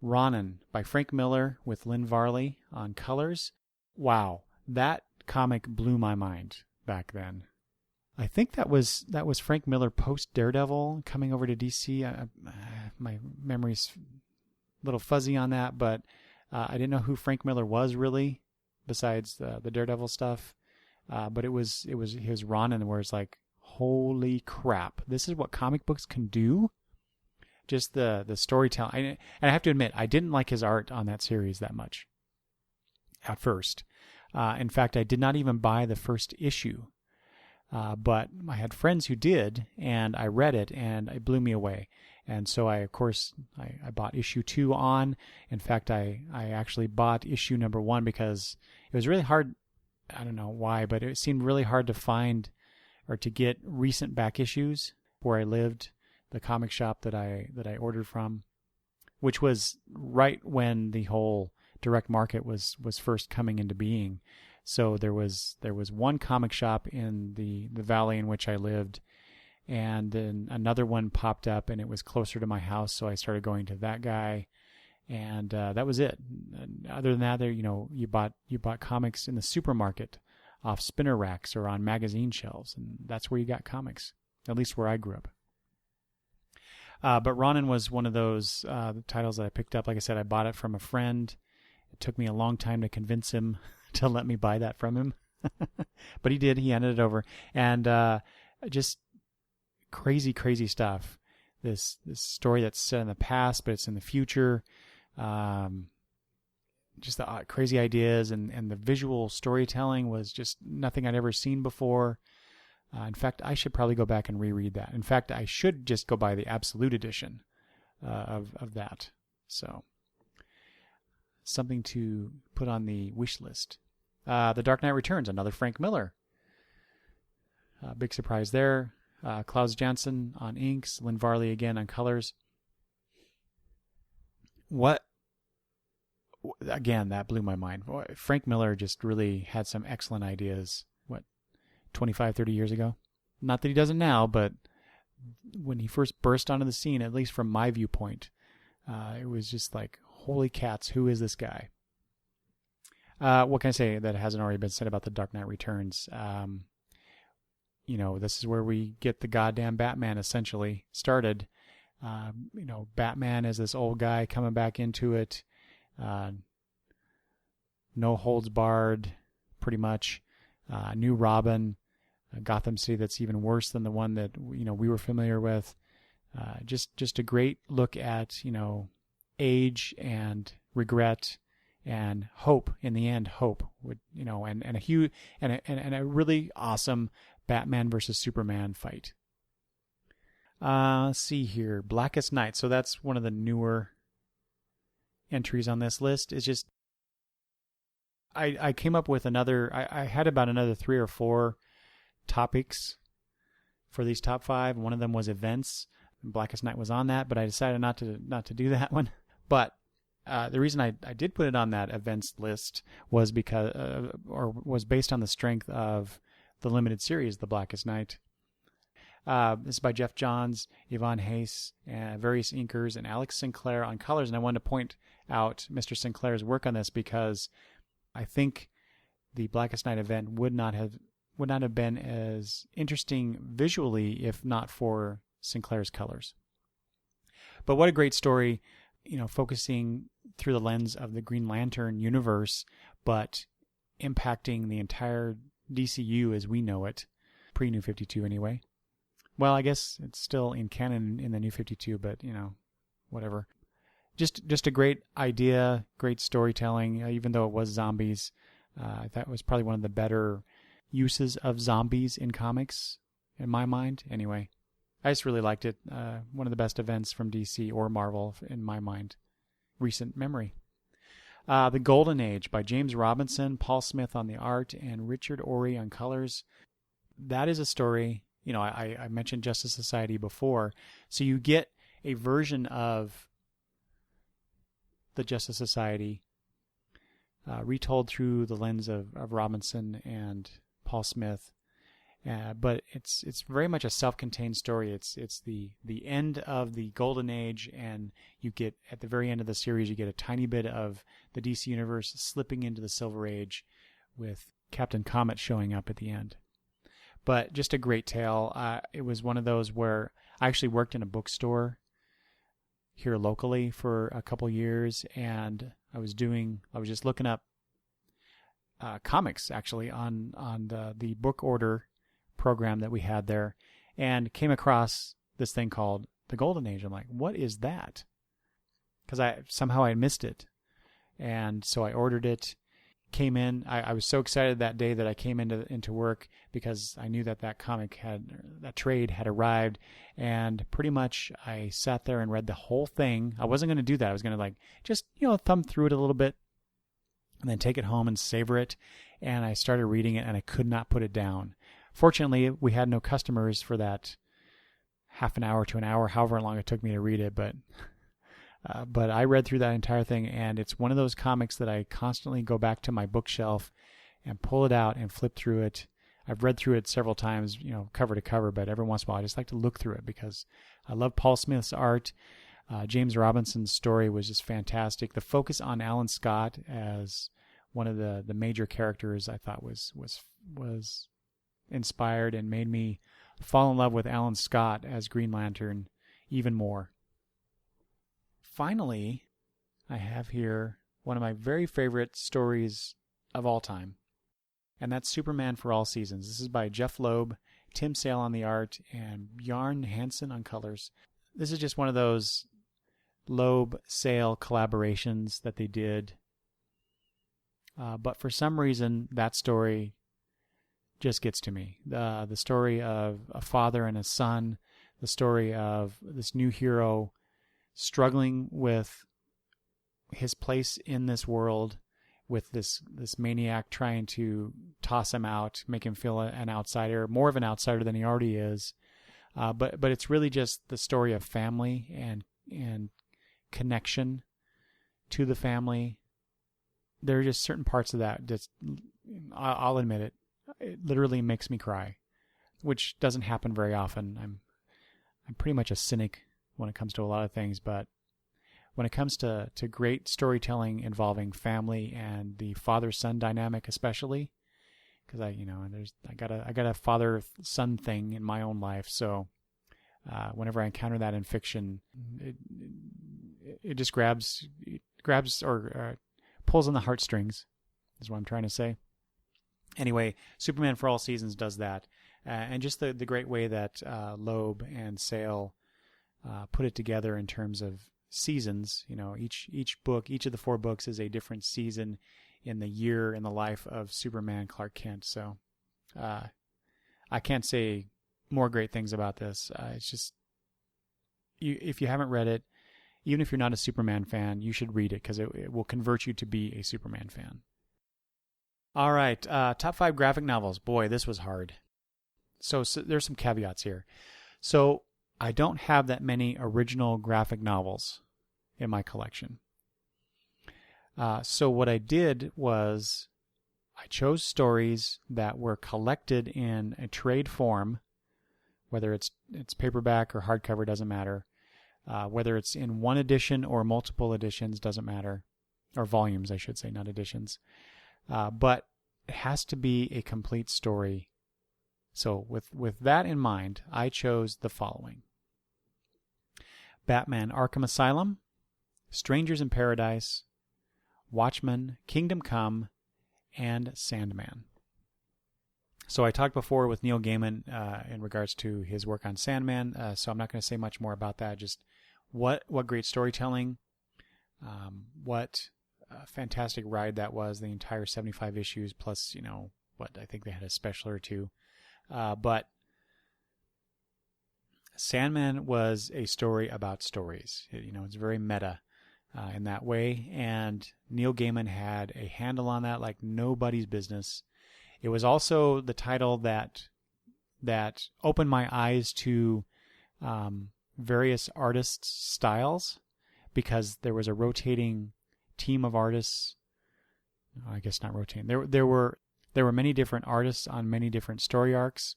Ronin by Frank Miller with Lynn Varley on colors. Wow. That comic blew my mind back then. I think that was Frank Miller post Daredevil coming over to DC. My memory's a little fuzzy on that, but I didn't know who Frank Miller was really, besides the Daredevil stuff. But it was his Ronin, where it's like, holy crap, this is what comic books can do. Just the storytelling. And I have to admit, I didn't like his art on that series that much at first. In fact, I did not even buy the first issue. But I had friends who did, and I read it, and it blew me away. And so I bought issue 2 on. In fact, I actually bought issue number 1 because it was really hard. I don't know why, but it seemed really hard to find or to get recent back issues where I lived, the comic shop that I ordered from, which was right when the whole direct market was first coming into being. So there was one comic shop in the valley in which I lived, and then another one popped up, and it was closer to my house, so I started going to that guy, and that was it. And other than that, you bought comics in the supermarket, off spinner racks or on magazine shelves, and that's where you got comics, at least where I grew up. But Ronin was one of those titles that I picked up. Like I said, I bought it from a friend. It took me a long time to convince him to let me buy that from him. But he did. He handed it over. And just crazy, crazy stuff. This story that's set in the past, but it's in the future. Just the crazy ideas and the visual storytelling was just nothing I'd ever seen before. In fact, I should probably go back and reread that. In fact, I should just go buy the Absolute Edition of that. So, something to put on the wish list. The Dark Knight Returns, another Frank Miller. Big surprise there. Klaus Janson on inks, Lynn Varley again on colors. Again, that blew my mind. Frank Miller just really had some excellent ideas, 25, 30 years ago? Not that he doesn't now, but when he first burst onto the scene, at least from my viewpoint, it was just like, holy cats, who is this guy? What can I say that hasn't already been said about The Dark Knight Returns? This is where we get the goddamn Batman essentially started. Batman as this old guy coming back into it. No holds barred, pretty much. New Robin, Gotham City that's even worse than the one that we were familiar with. Just a great look at age and regret and hope in the end. Hope would, and a huge and a really awesome Batman versus Superman fight. Let's see here, Blackest Night. So that's one of the newer entries on this list. Is just I came up with I had about another 3 or 4 topics for these top 5. One of them was events. Blackest Night was on that, but I decided not to do that one. But the reason I did put it on that events list was because was based on the strength of the limited series, The Blackest Night. This is by Jeff Johns, Yvonne Hayes, various inkers, and Alex Sinclair on colors. And I wanted to point out Mr. Sinclair's work on this because I think the Blackest Night event would not have been as interesting visually if not for Sinclair's colors. But what a great story, focusing through the lens of the Green Lantern universe, but impacting the entire DCU as we know it, pre-New 52 anyway. Well, I guess it's still in canon in the New 52, but, whatever. Just a great idea, great storytelling, even though it was zombies. That was probably one of the better uses of zombies in comics, in my mind. Anyway, I just really liked it. One of the best events from DC or Marvel, in my mind. Recent memory. The Golden Age by James Robinson, Paul Smith on the art, and Richard Ory on colors. That is a story, I mentioned Justice Society before. So you get a version of the Justice Society retold through the lens of Robinson and Paul Smith. But it's very much a self-contained story. It's the end of the Golden Age, and you get, at the very end of the series, you get a tiny bit of the DC Universe slipping into the Silver Age with Captain Comet showing up at the end. But just a great tale. It was one of those where I actually worked in a bookstore here locally for a couple years, and I was just looking up comics actually on the book order program that we had there, and came across this thing called the Golden Age. I'm like, what is that? Because I had missed it, and so I ordered it. Came in. I was so excited that day that I came into work because I knew that trade had arrived, and pretty much I sat there and read the whole thing. I wasn't going to do that. I was going to just thumb through it a little bit and then take it home and savor it. And I started reading it, and I could not put it down. Fortunately, we had no customers for that half an hour to an hour, however long it took me to read it, but I read through that entire thing, and it's one of those comics that I constantly go back to my bookshelf and pull it out and flip through it. I've read through it several times, cover to cover, but every once in a while I just like to look through it because I love Paul Smith's art. James Robinson's story was just fantastic. The focus on Alan Scott as one of the major characters I thought was inspired and made me fall in love with Alan Scott as Green Lantern even more. Finally, I have here one of my very favorite stories of all time, and that's Superman for All Seasons. This is by Jeff Loeb, Tim Sale on the art, and Bjarne Hansen on colors. This is just one of those Loeb-Sale collaborations that they did, but for some reason, that story just gets to me. The story of a father and a son, the story of this new hero struggling with his place in this world, with this maniac trying to toss him out, make him feel an outsider, more of an outsider than he already is. But it's really just the story of family and connection to the family. There are just certain parts of that that, I'll admit it literally makes me cry, which doesn't happen very often. I'm pretty much a cynic when it comes to a lot of things, but when it comes to great storytelling involving family and the father-son dynamic, especially, because I got a father-son thing in my own life, so whenever I encounter that in fiction, it just grabs or pulls on the heartstrings, is what I'm trying to say. Anyway, Superman for All Seasons does that, and just the great way that Loeb and Sale put it together in terms of seasons. Each book, each of the 4 books is a different season in the year in the life of Superman Clark Kent. So I can't say more great things about this. It's just, if you haven't read it, even if you're not a Superman fan, you should read it because it will convert you to be a Superman fan. All right, top 5 graphic novels. Boy, this was hard. So there's some caveats here. So I don't have that many original graphic novels in my collection. So what I did was I chose stories that were collected in a trade form, whether it's paperback or hardcover, doesn't matter. Whether it's in one edition or multiple editions, doesn't matter. Or volumes, I should say, not editions. But it has to be a complete story. So with that in mind, I chose the following: Batman Arkham Asylum, Strangers in Paradise, Watchmen, Kingdom Come, and Sandman. So I talked before with Neil Gaiman in regards to his work on Sandman, so I'm not going to say much more about that. Just what great storytelling, what a fantastic ride that was, the entire 75 issues, plus, what, I think they had a special or two. But Sandman was a story about stories. It's very meta in that way, and Neil Gaiman had a handle on that like nobody's business. It was also the title that opened my eyes to various artists' styles, because there was a rotating team of artists. I guess not rotating. There were many different artists on many different story arcs.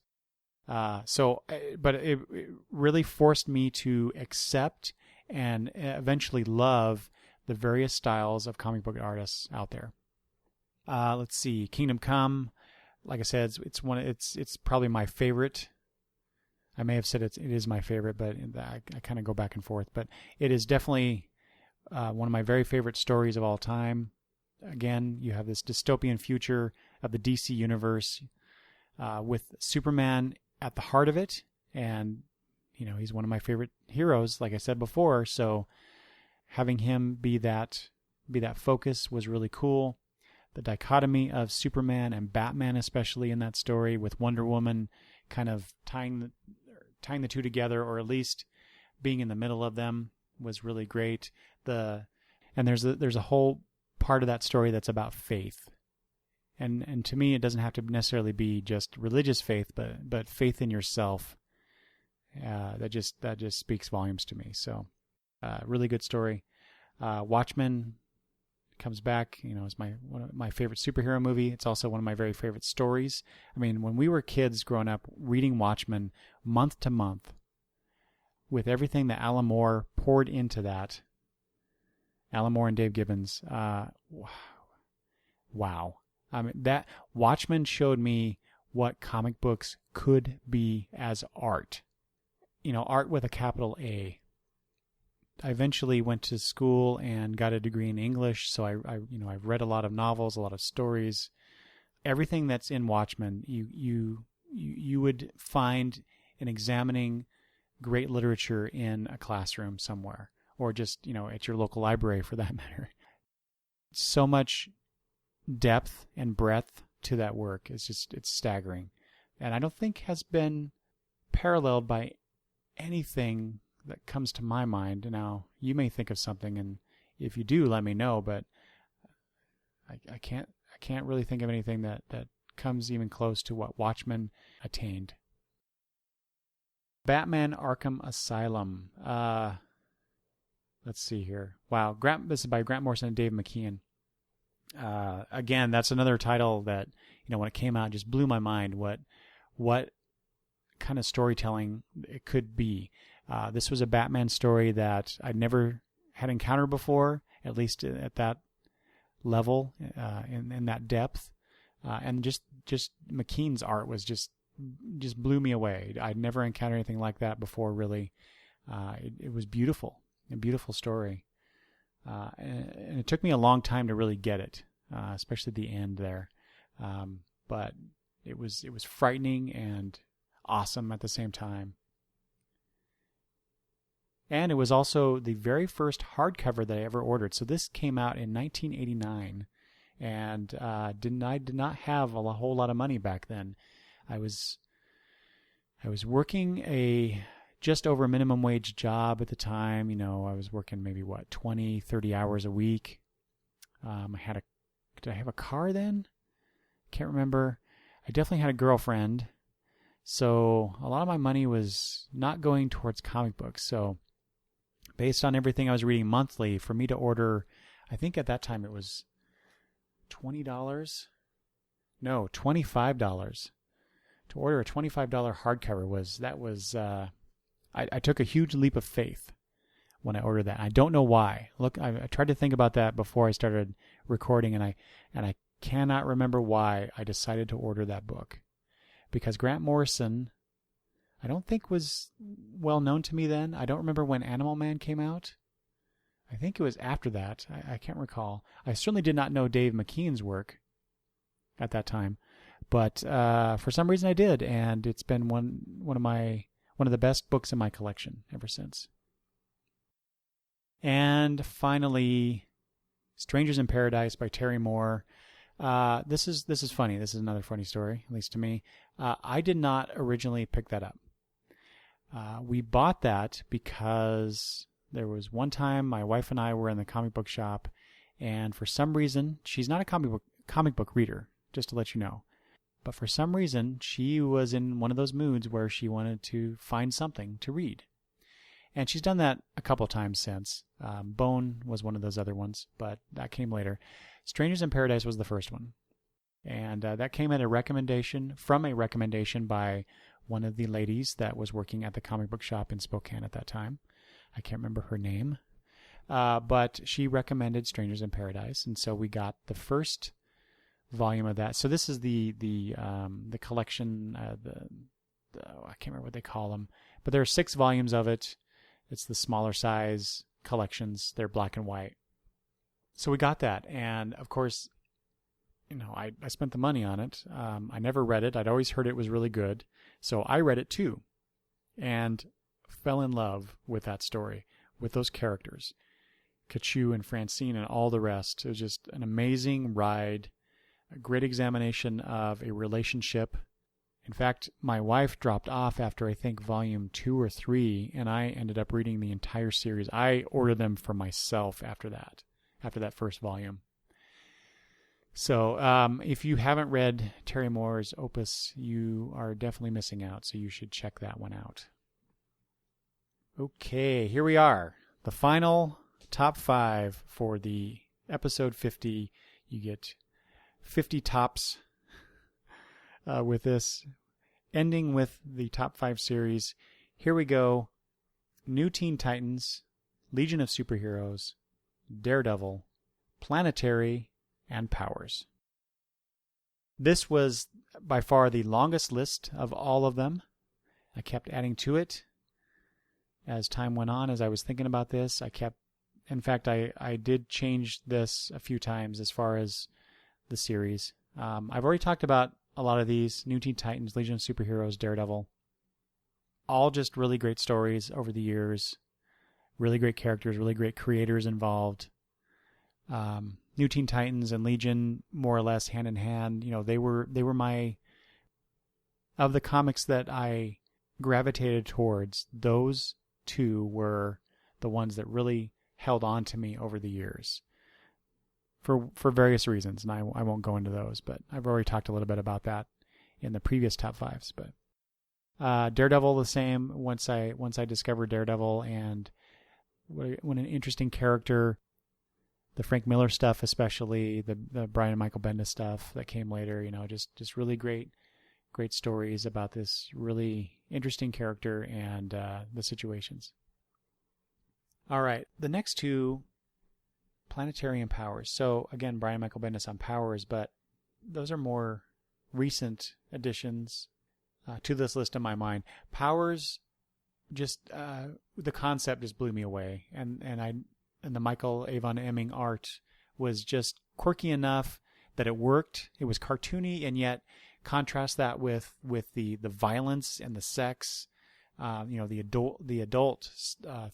But it really forced me to accept and eventually love the various styles of comic book artists out there. Let's see, Kingdom Come. Like I said, it's probably my favorite. I may have said it is my favorite, but I kind of go back and forth. But it is definitely one of my very favorite stories of all time. Again, you have this dystopian future of the DC universe with Superman at the heart of it, and he's one of my favorite heroes, like I said before. So having him be that focus was really cool. The dichotomy of Superman and Batman, especially in that story, with Wonder Woman kind of tying the two together, or at least being in the middle of them, was really great. And there's a whole part of that story that's about faith. And to me, it doesn't have to necessarily be just religious faith, but faith in yourself. That just speaks volumes to me. So, really good story. Watchmen comes back. It's one of my favorite superhero movie. It's also one of my very favorite stories. I mean, when we were kids growing up, reading Watchmen month to month, with everything that Alan Moore poured into that, Alan Moore and Dave Gibbons, wow. I mean, that Watchmen showed me what comic books could be as art. Art with a capital A. I eventually went to school and got a degree in English, so I've read a lot of novels, a lot of stories. Everything that's in Watchmen, you would find in examining great literature in a classroom somewhere, or just at your local library for that matter. So much depth and breadth to that work. It's staggering, and I don't think has been paralleled by anything that comes to my mind. Now, you may think of something, and if you do, let me know, but I can't really think of anything that comes even close to what Watchmen attained. Batman Arkham Asylum. Let's see here. Wow, this is by Grant Morrison and Dave McKean. Again, that's another title that, when it came out, just blew my mind what kind of storytelling it could be. This was a Batman story that I'd never had encountered before, at least at that level, in that depth. And just McKean's art was just blew me away. I'd never encountered anything like that before, really. It was beautiful, a beautiful story. And it took me a long time to really get it, especially the end there. But it was frightening and awesome at the same time. And it was also the very first hardcover that I ever ordered. So this came out in 1989, and I did not have a whole lot of money back then. I was working a just over minimum wage job at the time. You know, I was working maybe 20, 30 hours a week. Did I have a car then? Can't remember. I definitely had a girlfriend. So a lot of my money was not going towards comic books. So based on everything I was reading monthly, for me to order, I think at that time it was $20. No, $25. To order a $25 hardcover I took a huge leap of faith when I ordered that. I don't know why. Look, I tried to think about that before I started recording, and I cannot remember why I decided to order that book. Because Grant Morrison, I don't think was well known to me then. I don't remember when Animal Man came out. I think it was after that. I can't recall. I certainly did not know Dave McKean's work at that time, but for some reason I did, and it's been one of the best books in my collection ever since. And finally, Strangers in Paradise by Terry Moore. This is funny. This is another funny story, at least to me. I did not originally pick that up. We bought that because there was one time my wife and I were in the comic book shop, and for some reason, she's not a comic book reader, just to let you know. But for some reason, she was in one of those moods where she wanted to find something to read. And she's done that a couple times since. Bone was one of those other ones, but that came later. Strangers in Paradise was the first one. And that came at a recommendation by one of the ladies that was working at the comic book shop in Spokane at that time. I can't remember her name. But she recommended Strangers in Paradise, and so we got the first volume of that. So this is the collection, I can't remember what they call them, but there are 6 volumes of it. It's the smaller size collections. They're black and white. So we got that, and of course, you know, I spent the money on it. I never read it. I'd always heard it was really good, so I read it too, and fell in love with that story, with those characters, Kachu and Francine and all the rest. It was just an amazing ride, a great examination of a relationship. In fact, my wife dropped off after I think volume 2 or 3, and I ended up reading the entire series. I ordered them for myself after that first volume. So if you haven't read Terry Moore's opus, you are definitely missing out, so you should check that one out. Okay, here we are. The final top 5 for the episode 50. You get 50 tops with this, ending with the top 5 series. Here we go. New Teen Titans, Legion of Superheroes, Daredevil, Planetary, and Powers. This was by far the longest list of all of them. I kept adding to it as time went on. As I was thinking about this, I did change this a few times as far as the series. I've already talked about a lot of these: New Teen Titans, Legion of Superheroes, Daredevil. All just really great stories over the years. Really great characters, really great creators involved. New Teen Titans and Legion, more or less hand in hand. You know, they were my, of the comics that I gravitated towards, those two were the ones that really held on to me over the years. For various reasons, and I won't go into those, but I've already talked a little bit about that in the previous top 5s. But Daredevil, the same. Once I discovered Daredevil, and what an interesting character. The Frank Miller stuff, especially the Brian and Michael Bendis stuff that came later. You know, just really great stories about this really interesting character and the situations. All right, the next two. Planetary and Powers. So again, Brian Michael Bendis on Powers, but those are more recent additions to this list in my mind. Powers, just the concept just blew me away, and the Michael Avon Emming art was just quirky enough that it worked. It was cartoony, and yet contrast that with the violence and the sex the adult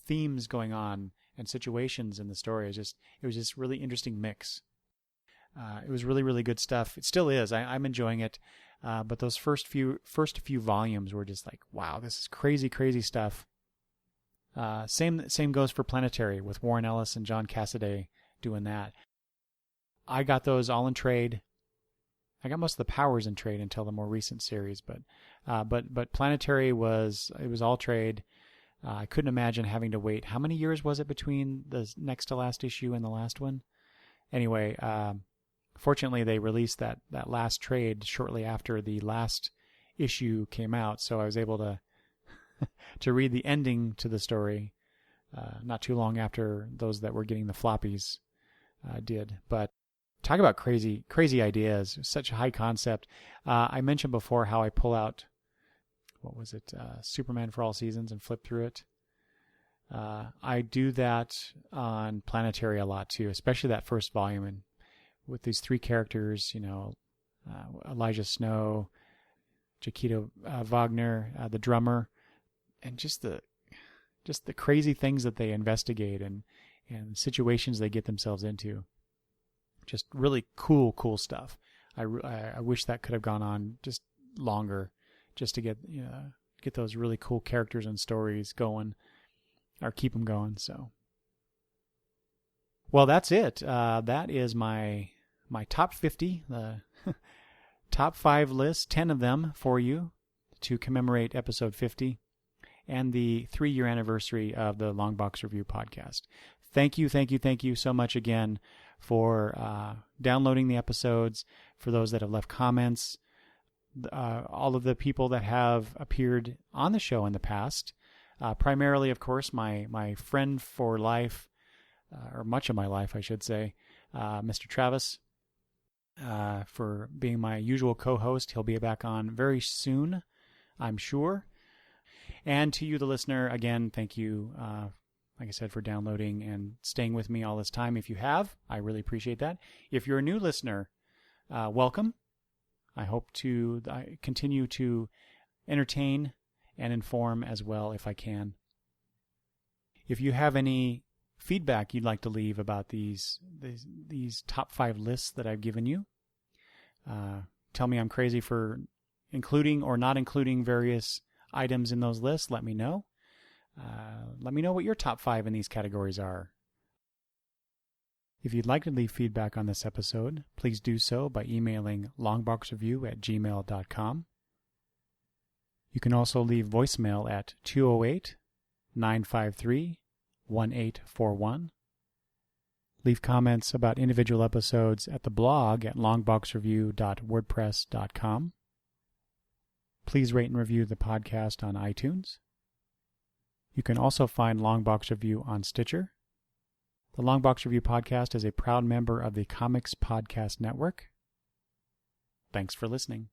themes going on and situations in the story. It was just really interesting mix. It was really, really good stuff. It still is. I'm enjoying it. But those first few volumes were just like, wow, this is crazy, crazy stuff. Same goes for Planetary with Warren Ellis and John Cassaday doing that. I got those all in trade. I got most of the powers in trade until the more recent series, but Planetary was all trade. I couldn't imagine having to wait. How many years was it between the next to last issue and the last one? Anyway, fortunately they released that last trade shortly after the last issue came out, so I was able to to read the ending to the story not too long after those that were getting the floppies did. But talk about crazy ideas, such a high concept. I mentioned before how I pull out, what was it, Superman for All Seasons and flip through it. I do that on Planetary a lot too, especially that first volume, and with these three characters, Elijah Snow, Chiquito Wagner, the drummer, and just the crazy things that they investigate and situations they get themselves into. Just really cool stuff. I wish that could have gone on just longer, just to get those really cool characters and stories going, or keep them going. So, well, that's it. That is my top 50, the top 5 list, 10 of them for you to commemorate episode 50 and the 3-year anniversary of the Longbox Review podcast. Thank you so much again for downloading the episodes, for those that have left comments, all of the people that have appeared on the show in the past, primarily, of course, my friend for life, or much of my life, I should say, Mr. Travis, for being my usual co-host. He'll be back on very soon, I'm sure. And to you, the listener, again, thank you, like I said, for downloading and staying with me all this time. If you have, I really appreciate that. If you're a new listener, welcome. I hope to continue to entertain and inform as well if I can. If you have any feedback you'd like to leave about these top 5 lists that I've given you, tell me I'm crazy for including or not including various items in those lists. Let me know. Let me know what your top 5 in these categories are. If you'd like to leave feedback on this episode, please do so by emailing longboxreview@gmail.com. You can also leave voicemail at 208-953-1841. Leave comments about individual episodes at the blog at longboxreview.wordpress.com. Please rate and review the podcast on iTunes. You can also find Longbox Review on Stitcher. The Longbox Review podcast is a proud member of the Comics Podcast Network. Thanks for listening.